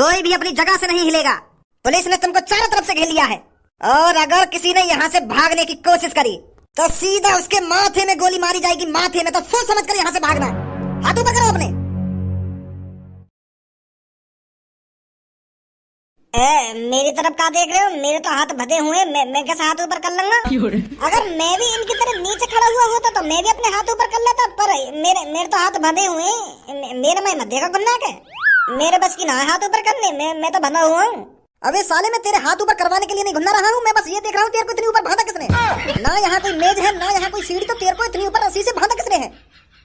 कोई भी अपनी जगह से नहीं हिलेगा। पुलिस ने तुमको चारों तरफ से घेर लिया है और अगर किसी ने यहाँ से भागने की कोशिश करी तो सीधा उसके माथे में गोली मारी जाएगी, माथे में। तो सोच समझ कर यहाँ से भागना। हाथ ऊपर करो अपने। मेरी तरफ कहाँ देख रहे हो? मेरे तो हाथ बंधे हुए, मैं कैसे हाथ ऊपर कर लूंगा? अगर मैं भी इनकी तरह नीचे खड़ा हुआ होता तो मैं भी अपने हाथ ऊपर कर लेता, पर मेरे तो हाथ बंधे हुए। मेरे में मत देखा गुन्ना के, मेरे बस की ना है हाथ ऊपर करने। मैं तो बंधा हुआ हूँ। अबे साले, मैं तेरे हाथ ऊपर करवाने के लिए नहीं घुन्ना रहा हूँ। मैं बस ये देख रहा हूँ तेरे को इतनी ऊपर बांधा किसने? ना यहाँ कोई मेज है, ना यहाँ कोई सीढ़ी, तो तेरे को इतनी ऊपर रस्सी से बांधा किसने है?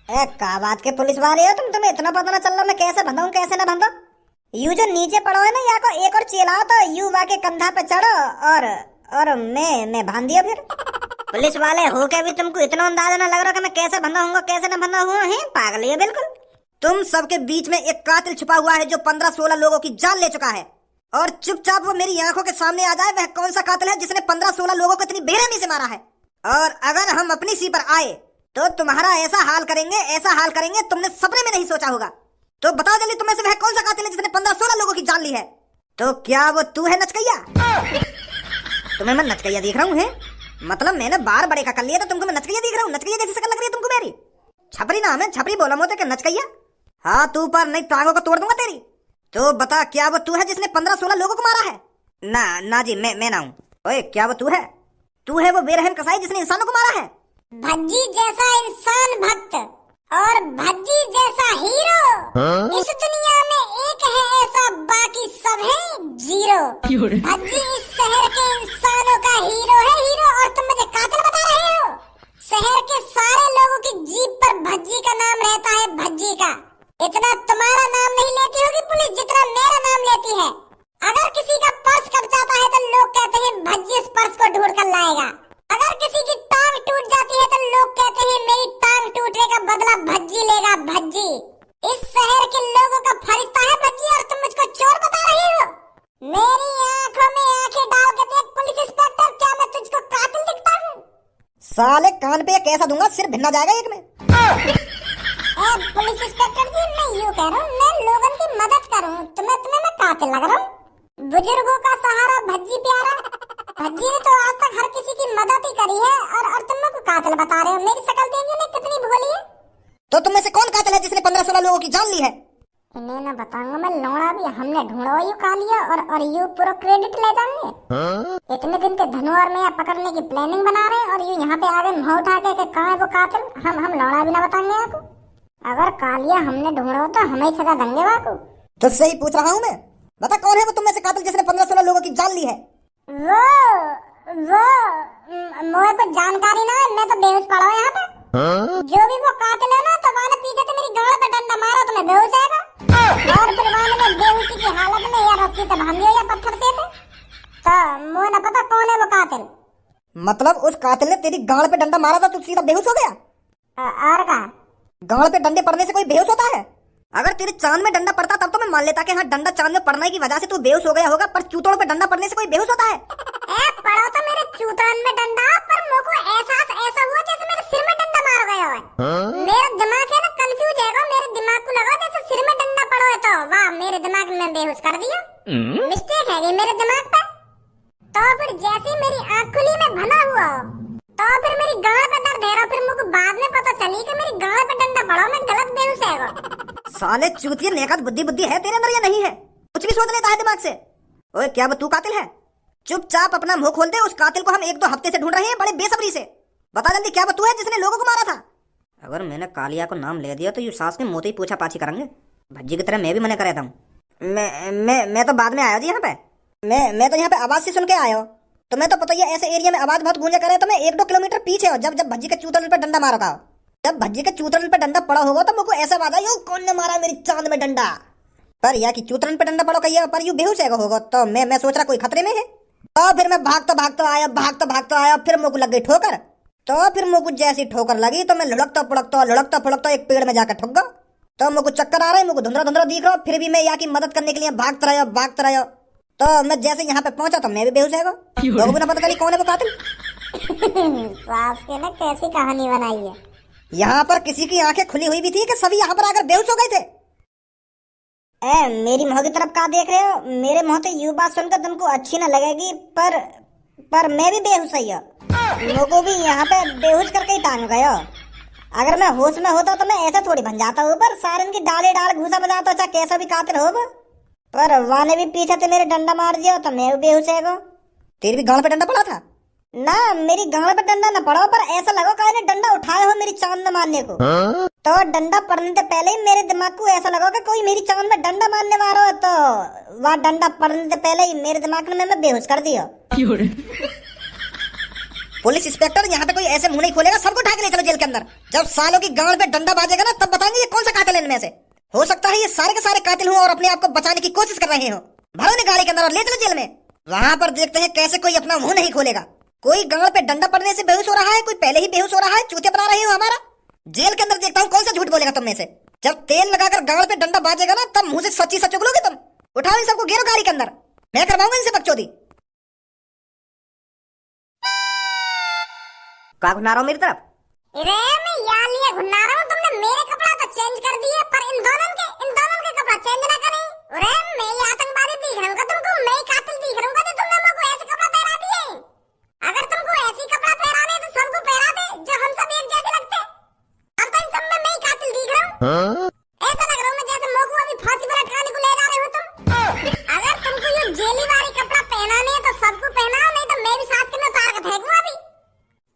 क्या बात के पुलिस वाले हो तुम? तुम्हें इतना पता ना चल रहा मैं कैसे बंधा हूँ कैसे ना बंधा? यू जो नीचे पड़ो है ना, या को एक और चिल्लाओ तो यू के कंधा पे चढ़ो और मैं बांध दिया फिर। पुलिस वाले हो के भी तुमको इतना अंदाजा ना लग रहा कि मैं कैसे बंधा हूँ कैसे ना बंधा हुआ है? पागल है बिल्कुल। तुम सबके बीच में एक कातिल छुपा हुआ है जो 15-16 लोगों की जान ले चुका है, और चुपचाप वो मेरी आंखों के सामने आ जाए। वह कौन सा कातिल है जिसने 15-16 लोगों को इतनी बेरहमी से मारा है? और अगर हम अपनी सी पर आए तो तुम्हारा ऐसा हाल करेंगे तुमने सपने में नहीं सोचा होगा। तो बताओ जल्दी, तुम्हें से वह कौन सा कातिल है जिसने 15-16 लोगों की जान ली है? तो क्या वो तू है नचकैया? तुम्हें मैं नचकैया दिख रहा हूँ है? मतलब मैंने बार बड़े का कर लिया तो तुमको मैं नचकैया दिख रहा हूँ? नचकैया जैसी शक्ल लग रही है तुमको मेरी? छपरी नाम है, छपरी बोला मोते के नचकैया। हाँ तू पर नहीं, टांगों को तोड़ दूंगा तेरी। तो बता, क्या वो तू है जिसने 15-16 लोगों को मारा है? ना जी, मैं ना हूँ। ओए, क्या वो तू है? तू है वो बेरहम कसाई जिसने इंसानों को मारा है? भज्जी जैसा इंसान भक्त और भज्जी जैसा हीरो इस दुनिया में एक है ऐसा, बाकी सब है जीरो। भज्जी इस शहर के इंसानों का हीरो है, हीरो, और तुम मुझे कातिल बता रहे हो? शहर के सारे लोगों की जीप पर भज्जी का नाम रहता है, भज्जी का। इतना तुम्हारा नाम नहीं लेती होगी पुलिस जितना मेरा नाम लेती है। अगर किसी का पर्स कट जाता है तो लोग कहते हैं भज्जी उस पर्स को ढूंढ कर लाएगा। अगर किसी की टांग टूट जाती है तो लोग कहते हैं मेरी टांग टूटने का बदला भज्जी लेगा, भज्जी। इस शहर के लोगों का फरिश्ता है भज्जी, और तुम मुझको चोर बता रही हो? मेरी आंखों में आंखें डाल के देख पुलिस इंस्पेक्टर, क्या मैं तुझको कातिल दिखता हूँ? साले कान पे कैसा दूंगा, सिर भिन्ना जाएगा एक में। पुलिस इंस्पेक्टर जी, मैं यूँ कह रहा हूँ, मैं लोगों की मदद करूँ, तुम्हें मैं कातिल लग रहा हूँ? बुजुर्गों का सहारा भज्जी प्यारा। भज्जी ने तो आज तक हर किसी की मदद ही करी है, और तुम मेरे को कातिल बता रहे हो? मेरी शक्ल देखिए ना कितनी भोली है। तो तुम में से कौन कातिल है जिसने 15-16 लोगों की जान ली है? इन्हें ना बताऊंगा मैं, लौड़ा भी हमने ढूंढा यू खा लिया, और यू पूरा क्रेडिट ले जाएंगे। इतने दिन के धनु और मैं पकड़ने की प्लानिंग बना रहे हैं, और यू यहाँ पे आ गए मुंह उठा के कहाँ है वो कातिल? हम लौड़ा भी ना बताएंगे आपको। अगर कालिया हमने ढूंढा तो हमें सजा देंगे बाकू। तो सही पूछ रहा हूँ मैं, बता कौन है वो तुम में से कातिल जिसने 15-16 लोगों की जान ली है? वो मुझे कुछ जानकारी ना है, मैं तो बेहोश पड़ा हूँ यहाँ पे। जो भी वो कातिल है ना, तो वाले पीछे से मेरी गाड़ पे डंडा मारा तो मैं बेहोश आएगा, और फिर वाले ने बेहोशी की हालत में या रस्सी से बांध दिया या पत्थर से। तो मुझे ना पता कौन है वो कातिल। मतलब उस कातिल ने तेरी गाड़ पे डंडा मारा था, तू सीधा बेहोश हो गया? और कहा गाड़ पे डंडे पड़ने से कोई बेहोश होता है? अगर तेरे चांद में डंडा पड़ता तब तो मैं मान लेता कि हाँ डंडा चांद में पड़ने की वजह से तू बेहोश हो गया होगा, पर चूतोड़ पे डंडा पड़ने से कोई बेहोश होता है? पड़ा तो मेरे चूतन में डंडा, पर मुझको एहसास ऐसा हुआ जैसे मेरे सिर में डंडा मारा गया है। मेरा दिमाग है ना कंफ्यूज है, मेरे दिमाग को लगा जैसे सिर में डंडा पड़ा है। तो वाह, मेरे दिमाग में बेहोश कर दिया। मिस्टेक है ये मेरे दिमाग पे। तो फिर जैसे मेरी आँख खुली मैं भला हुआ, तो फिर मेरी गाड़ पे दर्द है, फिर मुझको बाद में पता चली कि मेरी गाड़ पे डंडा पड़ा, मैं गलत बेहोश है। साले चूतिया, नेकत बुद्धि है तेरे अंदर या नहीं है? कुछ भी सोच लेता है दिमाग से। ओए, क्या वो तू कातिल है? चुपचाप अपना मुंह खोल दे। उस कातिल को हम 1-2 हफ्ते से ढूंढ रहे हैं बड़े बेसब्री से। बता जल्दी, क्या वो तू है जिसने लोगों को मारा था? अगर मैंने कालिया को नाम ले दिया तो ये सास के मोते ही पूछा पाछी करेंगे। भज्जी की तरह मैं भी मना कर रहा हूँ। मैं तो बाद में आया जी यहाँ पे। मैं तो यहाँ पे आवाज से सुन के आया हूँ। तुम्हें तो पता ही है ऐसे एरिया में आवाज बहुत गूंजा करे। तो मैं 1-2 किलोमीटर पीछे हो जब भज्जी के चूतल पे डंडा मारा था। जब भज्जी के चूतरन पे डंडा पड़ा होगा तो मुझको ऐसा आवाज आई, कौन ने मारा मेरी चांद में डंडा? पर या कि चूतरन पे डंडा पड़ा कहिए, पर यू बेहोश होगा। तो मैं सोच रहा कोई खतरे में है। तो फिर मैं भागता आया, फिर मुझको लग गई ठोकर। तो फिर मुझको जैसी ठोकर लगी तो मैं लुढ़कता फुड़कता एक पेड़ में जाकर ठुक गया। तो मुझको चक्कर आ रहा है, मुझको धुंधला दिख रहा, फिर भी मैं यहाँ की मदद करने के लिए भागता रहा। तो मैं जैसे यहाँ पे पहुंचा तो मैं भी बेहोश होगा। लोगों को ना पता चली कौन है वो कातिल। सास के ना कैसी कहानी बनाई है। यहाँ पर किसी की आंखें खुली हुई भी थी कि सभी यहाँ पर आकर बेहोश हो गए थे। मेरी मुँह की तरफ कहाँ देख रहे हो? मेरे मुँह से यूं बात सुनकर तुमको अच्छी न लगेगी, पर मैं भी बेहोश ही हूँ। लोगों भी यहाँ पे बेहोश करके ही टांग गए हो। अगर मैं होश में होता तो मैं ऐसा थोड़ी बन जाता हूँ, पर सारन की डाले डाल घूसा बजाता, चाहे कैसा भी कातिल हो। पर वाने भी पीछे से मेरे डंडा मार दिया तो मैं भी बेहोश है। तेरी भी गांड पे डंडा पड़ा था? ना, मेरी गांड पे डंडा न पड़ा, पर ऐसा लगा कि डंडा उठाए हो मेरी चांद में मारने को। तो डंडा पड़ने से पहले ही मेरे दिमाग को ऐसा लगा कि कोई मेरी चांद में डंडा मारने वाला हो, तो वह डंडा पड़ने से पहले ही मेरे दिमाग में मैं बेहोश कर दिया। पुलिस इंस्पेक्टर, यहाँ पे कोई ऐसे मुंह नहीं खोलेगा, सबको उठा के ले चलो जेल के अंदर। जब सालों की गांड पे डंडा बाजेगा ना, तब बताएंगे ये कौन सा कातिल है इनमें से। हो सकता है ये सारे के सारे कातिल हो और अपने आप को बचाने की कोशिश कर रहे हो। भरो ने गाड़ी के अंदर और ले चलो जेल में। वहाँ पर देखते हैं कैसे कोई अपना मुंह नहीं खोलेगा। कोई गांड पे डंडा पड़ने से बेहोश हो रहा है, कोई पहले ही बेहोश हो रहा है। चूतिया बना रहे हो हमारा। जेल के अंदर देखता हूँ कौन सा झूठ बोलेगा तुम में से। जब तेल लगाकर गांड पे डंडा बाजेगा ना, तब मुंह से सच्ची सच उगलोगे तुम। उठाओ इन सबको, घेरो गाड़ी के अंदर। मैं करवाऊंगा इनसे बकचोदी। क्या घुना रहा हो मेरी तरफ? अरे मैं यहाँ लिए घुना रहा हूँ। तुमने मेरे कपड़ा तो चेंज कर दिए, पर इन दोनों के कपड़ा चेंज ना करें। अरे मैं ये आतंकवादी दिख रहा हूँ तुमको, मैं कातिल दिख रहा हूँ तो तुमने मुझको ऐसे कपड़ा पहना दिए। अगर तुमको ऐसे कपड़ा पहनाने तो सबको पहना दे, जो हम सब एक जैसे लगते। अब तो इन सब में मैं ही कातिल दिख रहा हूँ। ऐसा लग रहा हूँ मैं जैसे मुझको अभी फांसी पर लटकाने को ले जा रहे हो तुम। अगर तुमको ये जेली वाली कपड़ा पहनाने तो सबको पहनाओ, नहीं तो मैं भी साथ के में उतार के फेंकूं। अभी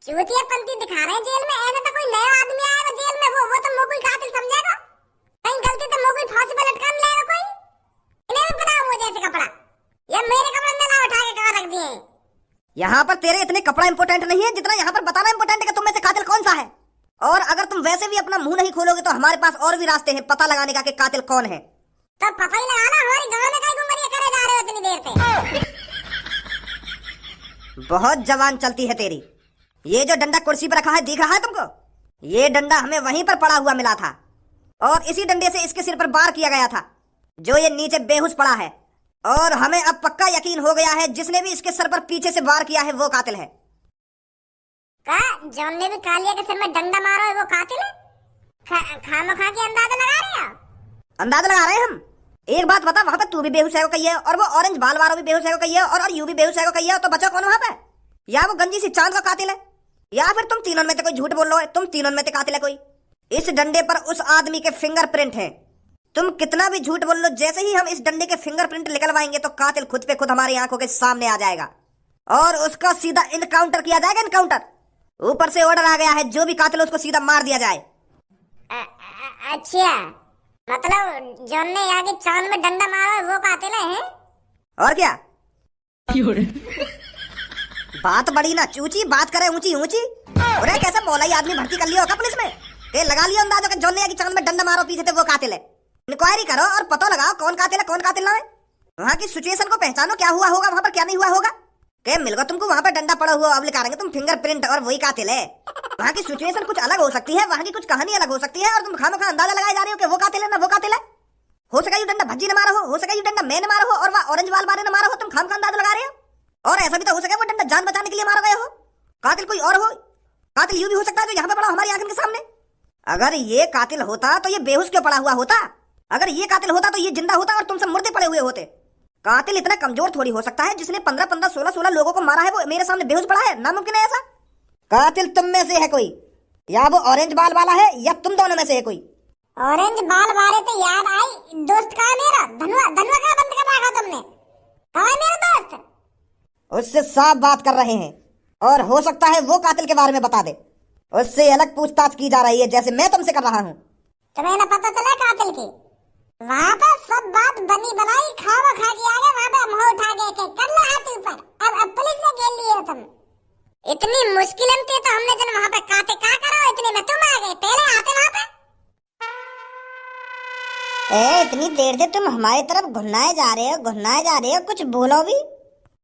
चूतिया पंती दिखा रहे हैं जेल में। ऐसे तो कोई नया आदमी आएगा जेल में, वो तो मुझको ही कातिल समझेगा। कहीं गलती तो मुझको ही फांसी पर लटकाने लेगा कोई। इन्हें भी बनाओ मुझे ऐसे कपड़ा, या मेरे कपड़े में ला उठा के कहाँ रख दिए। यहाँ पर तेरे इतने कपड़ा इंपोर्टेंट नहीं है जितना यहाँ पर बताना इंपोर्टेंट है कि तुम में से कातिल कौन सा है। और अगर तुम वैसे भी अपना मुंह नहीं खोलोगे तो हमारे पास और भी रास्ते हैं पता लगाने का कि कातिल कौन है। तो पता ही लगाना। हमारी गांव में कहीं घुमरिया करे जा रहे हो इतनी देर से। बहुत जवान चलती है तेरी। ये जो डंडा कुर्सी पर रखा है दिख रहा है तुमको? ये डंडा हमें वहीं पर पड़ा हुआ मिला था और इसी डंडे से इसके सिर पर वार किया गया था, जो ये नीचे बेहोश पड़ा है। और हमें अब पक्का यकीन हो गया है जिसने भी इसके सर पर पीछे से वार किया है वो कातिल है। जॉन ने भी कालिया के सिर में डंडा मारा है वो कातिल है? खामखा के अंदाजा लगा रहे हैं। अंदाजा लगा रहे हैं हम। एक बात बता, वहां पे तू भी बेहोश है को कही है, और वो ऑरेंज बाल वाला भी बेहोश है को कही है, और यू भी बेहोश है को कही है। तो बचा कौन वहां पे? या वो गंजी सी चांद का कातिल है, या फिर तुम तीनों में से कोई झूठ बोल रहे हो। तुम तीनों में से कातिल है कोई। इस डंडे पर उस आदमी के फिंगरप्रिंट हैं। तुम कितना भी झूठ बोल लो, जैसे ही हम इस डंडे के फिंगरप्रिंट निकलवाएंगे तो कातिल खुद पे खुद हमारी आंखों के सामने आ जाएगा और उसका सीधा इनकाउंटर किया जाएगा। इनकाउंटर, ऊपर से ऑर्डर आ गया है, जो भी कातिल उसको सीधा मार दिया जाए। अच्छा, मतलब जॉन ने यहाँ के चांद में डंडा मारा वो कातिल है? और क्या? बात बड़ी ना चूची, बात करे ऊंची ऊंची। अरे कैसा मौलाई आदमी भर्ती कर लिया होगा पुलिस में के लगा लिया अंदाजा कि जॉन ने यहाँ की चांद में डंडा मारो पीछे थे वो कातिल है। इंक्वायरी करो और पता लगाओ कौन कातिल है कौन कातिल ना है। वहाँ की सिचुएशन को पहचानो, क्या हुआ होगा वहाँ पर क्या नहीं हुआ होगा। के मिलगा तुमको वहाँ पर डंडा पड़ा हुआ, अब निकालेंगे तुम फिंगरप्रिंट और वही कातिल है। वहाँ की सिचुएशन कुछ अलग हो सकती है, वहाँ की कुछ कहानी अलग हो सकती है, और तुम खामखा अंदाजा लगाए जा रहे हो कि वो कातिल है ना वो कातिल है। हो सका ये डंडा भज्जी ने मारा हो सका ये डंडा मैंने मारा हो, और वह ऑरेंज वाल वाले ने मारा हो। तुम खामखा अंदाजा लगा रहे हो। और ऐसा भी तो हो सके वो डंडा जान बचाने के लिए मारा गया हो। कातिल कोई और हो, कातिल यूं भी हो सकता है जो यहाँ पे पड़ा हमारी आंखों के सामने। अगर ये कातिल होता तो ये बेहोश क्यों पड़ा हुआ होता? अगर ये कातिल होता तो ये जिंदा होता और तुम सब मुर्दे पड़े हुए होते। कातिल इतना कमजोर थोड़ी हो सकता है, जिसने 15-15, 16-16 लोगों को मारा है वो मेरे सामने बेहोश पड़ा है। नामुमकिन है ऐसा। कातिल तुम में से है कोई, या वो ऑरेंज बाल वाला है, या तुम दोनों में से है कोई। ऑरेंज बाल वाले तो याद आई, दोस्त कहाँ मेरा? धनुआ कहाँ बंद कर रखा तुमने? कहाँ है मेरा दोस्त? उससे साफ बात कर रहे हैं, और हो सकता है वो कातिल के बारे में बता दे। उससे अलग पूछताछ की जा रही है जैसे मैं तुमसे कर रहा हूँ। तुम्हें ना पता चला कातिल की? वहाँ पर सब बात बनी बनाई खावा खा के आ गए। वहाँ पे मुँह उठा के कर लो हाथ ऊपर। अब पुलिस ने घेर लिए हो तुम। इतनी मुश्किल थी तो हमने जब वहाँ पे काते क्या करो, इतने में तुम आ गए। पहले आते वहाँ पे। इतनी देर से तुम हमारी तरफ घुन्नाए जा रहे हो, कुछ बोलो भी।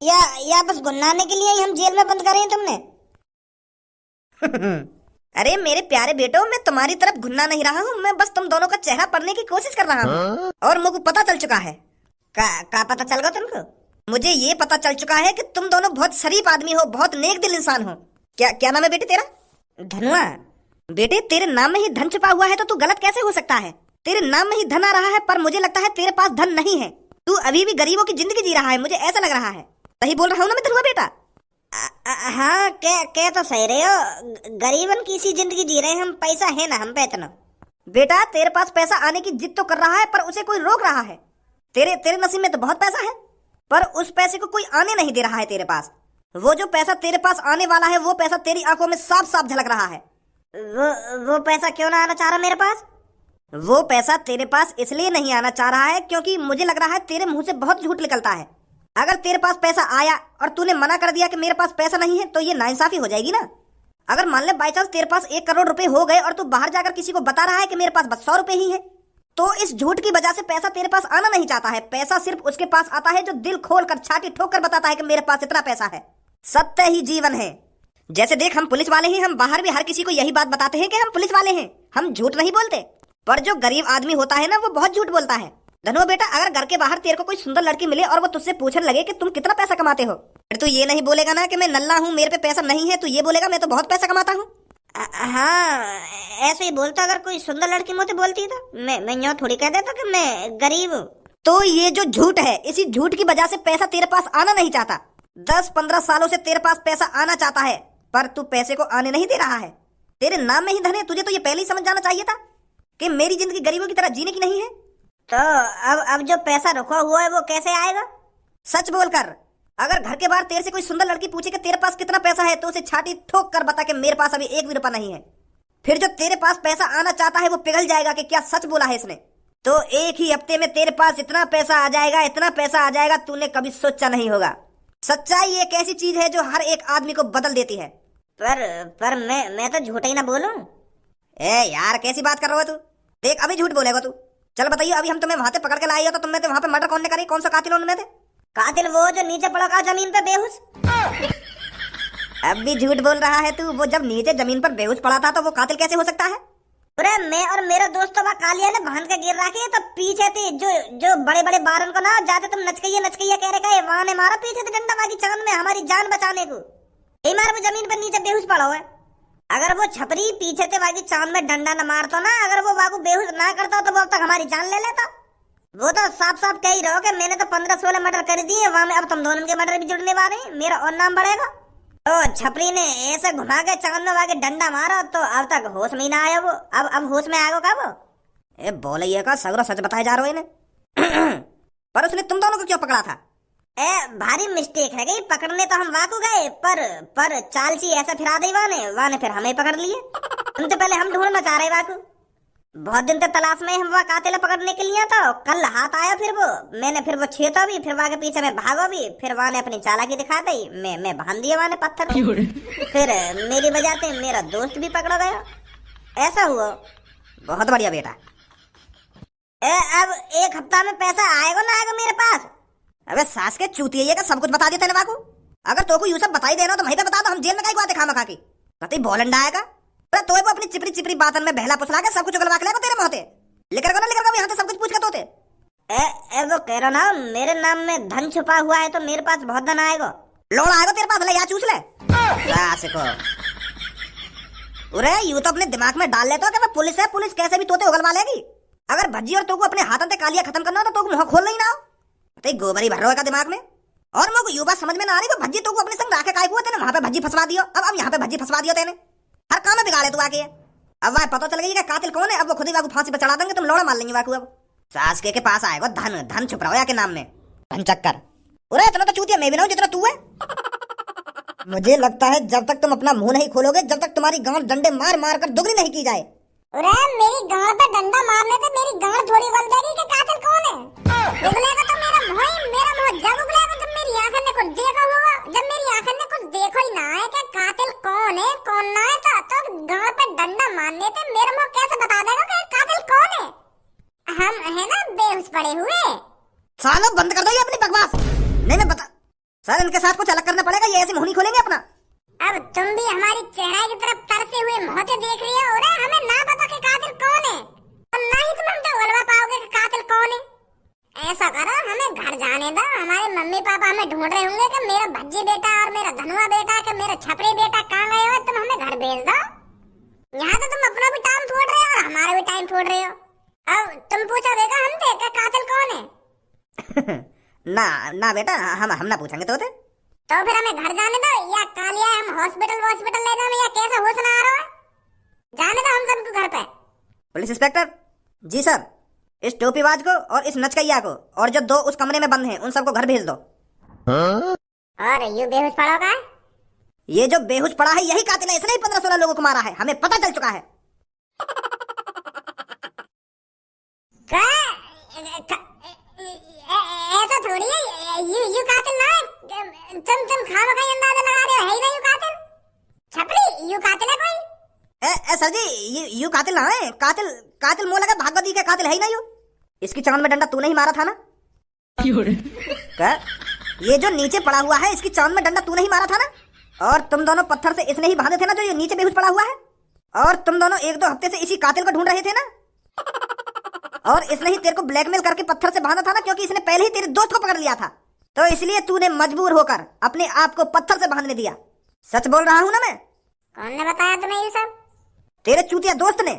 या बस गुन्नाने के लिए ही हम जेल में बंद करे हैं तुमने? अरे मेरे प्यारे बेटो, मैं तुम्हारी तरफ घुन्ना नहीं रहा हूँ, मैं बस तुम दोनों का चेहरा पढ़ने की कोशिश कर रहा हूँ। और मुझे पता चल चुका है। का पता चल गया तुमको? मुझे ये पता चल चुका है कि तुम दोनों बहुत शरीफ आदमी हो, बहुत नेक दिल इंसान हो। क्या नाम है बेटे तेरा? धनुआ। बेटे तेरे नाम में ही धन छुपा हुआ है तो तू गलत कैसे हो सकता है? तेरे नाम में ही धन आ रहा है, पर मुझे लगता है तेरे पास धन नहीं है। तू अभी भी गरीबों की जिंदगी जी रहा है, मुझे ऐसा लग रहा है। सही बोल रहा हूँ ना मैं धनुआ बेटा? हाँ, क्या तो सही रहे हो। गरीबन की सी जिंदगी जी रहे हैं हम, पैसा है ना हम पे इतना। बेटा तेरे पास पैसा आने की जिद तो कर रहा है, पर उसे कोई रोक रहा है। तेरे नसीब में तो बहुत पैसा है, पर उस पैसे को कोई आने नहीं दे रहा है तेरे पास। वो जो पैसा तेरे पास आने वाला है, वो पैसा तेरी आंखों में साफ साफ झलक रहा है। वो पैसा क्यों ना आना चाह रहा मेरे पास? वो पैसा तेरे पास इसलिए नहीं आना चाह रहा है क्योंकि मुझे लग रहा है तेरे मुंह से बहुत झूठ निकलता है। अगर तेरे पास पैसा आया और तूने मना कर दिया कि मेरे पास पैसा नहीं है, तो ये नाइंसाफी हो जाएगी ना। अगर मान ले बाई चांस तेरे पास 1 करोड़ रुपए हो गए और तू बाहर जाकर किसी को बता रहा है कि मेरे पास बस 100 रुपए ही है, तो इस झूठ की वजह से पैसा तेरे पास आना नहीं चाहता है। पैसा सिर्फ उसके पास आता है जो दिल खोल कर छाती ठोक कर बताता है कि मेरे पास इतना पैसा है। सत्य ही जीवन है। जैसे देख, हम पुलिस वाले हैं, हम बाहर भी हर किसी को यही बात बताते हैं कि हम पुलिस वाले हैं, हम झूठ नहीं बोलते। पर जो गरीब आदमी होता है ना, वो बहुत झूठ बोलता है। धनुआ बेटा, अगर घर के बाहर तेरे को कोई सुंदर लड़की मिले और वो तुझसे पूछने लगे कि तुम कितना पैसा कमाते हो, फिर तू ये नहीं बोलेगा ना कि मैं नल्ला हूँ, मेरे पे पैसा नहीं है। तू ये बोलेगा मैं तो बहुत पैसा कमाता हूँ। हाँ, ऐसे ही बोलता। अगर कोई सुंदर लड़की मुझे बोलती तो मैं यूं थोड़ी कह देता कि मैं गरीब हूँ। तो ये जो झूठ है, इसी झूठ की वजह से पैसा तेरे पास आना नहीं चाहता। 10-15 सालों से तेरे पास पैसा आना चाहता है, पर तू पैसे को आने नहीं दे रहा है। तेरे नाम में ही धन है। तुझे तो ये पहले ही समझ जाना चाहिए था कि मेरी जिंदगी गरीबों की तरह जीने की नहीं है। तो अब जो पैसा रुका हुआ है वो कैसे आएगा? सच बोलकर। अगर घर के बाहर तेरे से कोई सुंदर लड़की पूछे कि तेरे पास कितना पैसा है, तो उसे छाती ठोक कर बता कि मेरे पास अभी 1 भी रुपया नहीं है। फिर जो तेरे पास पैसा आना चाहता है वो पिघल जाएगा कि क्या सच बोला है इसने। तो 1 ही हफ्ते में तेरे पास इतना पैसा आ जाएगा, इतना पैसा आ जाएगा, तूने कभी सोचा नहीं होगा। सच्चाई एक ऐसी चीज है जो हर एक आदमी को बदल देती है। पर मैं तो झूठ ही ना बोलूं। ए यार, कैसी बात कर रहे हो तू? देख, अभी झूठ बोलेगा तू। चल बताइए, अभी हम तुम्हें वहां से पकड़ के लाए हो तो तुमने वहां पे मर्डर कौन ने करी? कौन सा कातिल उनमें थे? कातिल वो जो नीचे पड़ा था जमीन पे बेहोश। अब भी झूठ बोल रहा है तू। वो जब नीचे जमीन पर बेहोश पड़ा था तो वो कातिल कैसे हो सकता है? अरे मैं और मेरा दोस्त वहाँ कालिया ने बांध के गिर रखे, तो पीछे थे जो बड़े बड़े बारन को ना जाते तुम नचकैया कह रहे, वहां ने मारा पीछे से डंडा बाकी चांद में हमारी जान बचाने को। मार वो जमीन पर नीचे बेहोश पड़ा हुआ है। अगर वो छपरी पीछे से वागी चांद में डंडा न मारता ना, अगर वो वागू बेहोश ना करता तो वो अब तक हमारी जान ले लेता। वो तो साफ साफ कह ही रहो कि मैंने तो 15-16 मर्डर कर दिए वहां में, अब तुम दोनों के मर्डर भी जुड़ने वाले हैं, मेरा और नाम बढ़ेगा। तो छपरी ने ऐसे घुमा के चांद में वागे डंडा मारा तो अब तक होश में ही ना आया वो। अब होश में आएगा कब? ए बोले का सगरो सच बताए जा रहे हैं। पर उसने तुम दोनों को क्यों पकड़ा था? भारी मिस्टेक है गई। पकड़ने तो हम वाकू गए, पर चालची ऐसा फिरा दी वाने फिर हमें पकड़ लिए। हम तो पहले हम ढूंढना चाह रहे वाकू, बहुत दिन तक तलाश में हम वहाँ कातिल पकड़ने के लिए। तो कल हाथ आया फिर वो, मैंने फिर वो छेता भी, फिर वहाँ के पीछे में भागो भी, फिर वहाँ ने अपनी चालाकी दिखा दी, मैं बांध दिया वहाँ ने पत्थर। फिर मेरी वजह से मेरा दोस्त भी पकड़ा गया। ऐसा हुआ। बहुत बढ़िया बेटा। अब 1 हफ्ता में पैसा आएगा ना आएगा मेरे पास? अबे सास के चूतिया का सब कुछ बता दिया तेने वाकू। अगर तो को यू सब बताई देना तो वहीं पे बता दो, हम जेल में काई बात खा मखा की कतई बोलंडा आएगा। तो वो अपनी चिपरी बातन में बहला पुसला के सब कुछ उगलवा के तेरे मोहते लेकर को ना लेकर को यहाँ से सब कुछ पूछ के तोते। वो कह रहा ना मेरे नाम में धन छुपा हुआ है तो मेरे पास बहुत धन आएगा। लोड़ा आएगा तेरे पास, ले या चूस ले सास को। अरे यू तो अपने दिमाग में डाल लेता कि मैं पुलिस है, पुलिस कैसे भी तोते उगलवा लेगी। अगर भज्जी और तो को अपने हाथों से कालिया खत्म करना हो तो मुंह खोल नहीं ना हो तो गोबरी भर रहा है दिमाग में। और मुझको यू बात समझ में ना आ रही तो भज्जी तो को अपने संग राखे काय को तेने वहां पे भज्जी फंसवा दियो। अब यहाँ पे भज्जी फंसवा दियो तेने, हर काम में बिगाड़े तू आके। अब वह पता चल गई कि कातिल कौन है। अब वो खुद ही वाकू फांसी पे चढ़ा देंगे, तुम लोड़ा मार लेंगे वाकू। अब सास के पास आएगा धन छुप रहा है के नाम में धन चक्कर। अरे इतना तो चूतिया मैं भी ना हूं जितना तू है। मुझे लगता है जब तक तुम अपना मुंह नहीं खोलोगे, जब तक तुम्हारी गांड डंडे मार मार कर दुगनी नहीं की जाए। अरे मेरी गांड पे डंडा मारने से मेरी गांड थोड़ी उगल जाएगी कि कातिल कौन है। उगलेगा तो मेरा मुंह जब उगलेगा जब मेरी आंखों ने कुछ देखा होगा। जब मेरी आंखों ने कुछ देखो ही ना है कि कातिल कौन है कौन ना है, तो गांड पे डंडा मारने से मेरा मुंह कैसे बता देगा कि कातिल कौन है। हम है ना बेहोश पड़े हुए। सालो बंद कर दो ये अपनी बकवास। नहीं मैं बता सर, इनके साथ कुछ अलग करना पड़ेगा, ये ऐसे मुंह नहीं खोलेंगे अपना। अब तुम भी हमारी चेहरा की तरफ तरसे हुए मोहते देख रही हो। अरे हमें ना पता कि कातिल कौन है और ना ही तुम हमसे उगलवा पाओगे कि कातिल कौन है। ऐसा करो, हमें घर जाने दो। हमारे मम्मी पापा हमें ढूंढ रहे होंगे कि मेरा भज्जी बेटा और मेरा धनुआ बेटा कि मेरा छपरी बेटा कहाँ गए हो। तुम हमें घर भेज दो। यहाँ तो तुम अपना भी टाइम छोड़ रहे हो और हमारा भी टाइम छोड़ रहे हो। अब तुम पूछो देखा हमसे कि कातिल कौन है। ना ना बेटा, हम ना पूछेंगे तो तो फिर हमें घर जाने दो, या कालिया हम हॉस्पिटल ले जाए, या कैसा होश ना आ रहा है। जाने दो हम सबको घर पे। पुलिस इंस्पेक्टर जी सर, इस टोपीबाज को और इस नचकैया को और जो 2 उस कमरे में बंद हैं उन सबको घर भेज दो। और यू बेहोश पड़ा का है? ये जो बेहोश पड़ा है यही कातिल है, इसने ही 15-16 लोगों को मारा है, हमें पता चल चुका है। ऐसा थोड़ी है, यू कातिल ना है। तुम खावा का अंदाजा लगा रहे हो, है ही ना यू कातिल। छपरी यू कातिल है कोई? सर जी यू कातिल ना है, कातिल मोह लगा भागवती के कातिल है ही ना यू। इसकी चांद में डंडा तूने ही मारा था ना? क्या? ये जो नीचे पड़ा हुआ है इसकी चांद में डंडा तूने ही मारा था ना? और तुम दोनों पत्थर से इसने ही बांधे थे ना जो ये नीचे बेहोश पड़ा हुआ है? और तुम दोनों 1-2 हफ्ते से इसी कातिल को ढूंढ रहे थे ना? और इसने ही तेरे को ब्लैकमेल करके पत्थर से बांधा था ना, क्योंकि इसने पहले ही तेरे दोस्त को पकड़ लिया था, तो इसलिए तूने मजबूर होकर अपने आप को पत्थर से बांधने दिया। सच बोल रहा हूं ना मैं? कौन ने बताया तुम्हें ये सब? तेरे चूतिया दोस्त ने।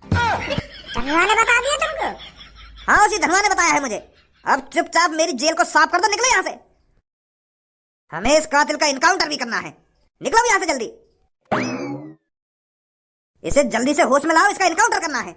धनवा ने बता दिया तुमको? हाँ, उसी धनवा ने बताया है मुझे। अब चुपचाप मेरी जेल को साफ कर दो, निकलो यहाँ से। हमें इस कातिल का इनकाउंटर भी करना है, निकलो यहाँ से जल्दी। इसे जल्दी से होश में लाओ, इसका इनकाउंटर करना है।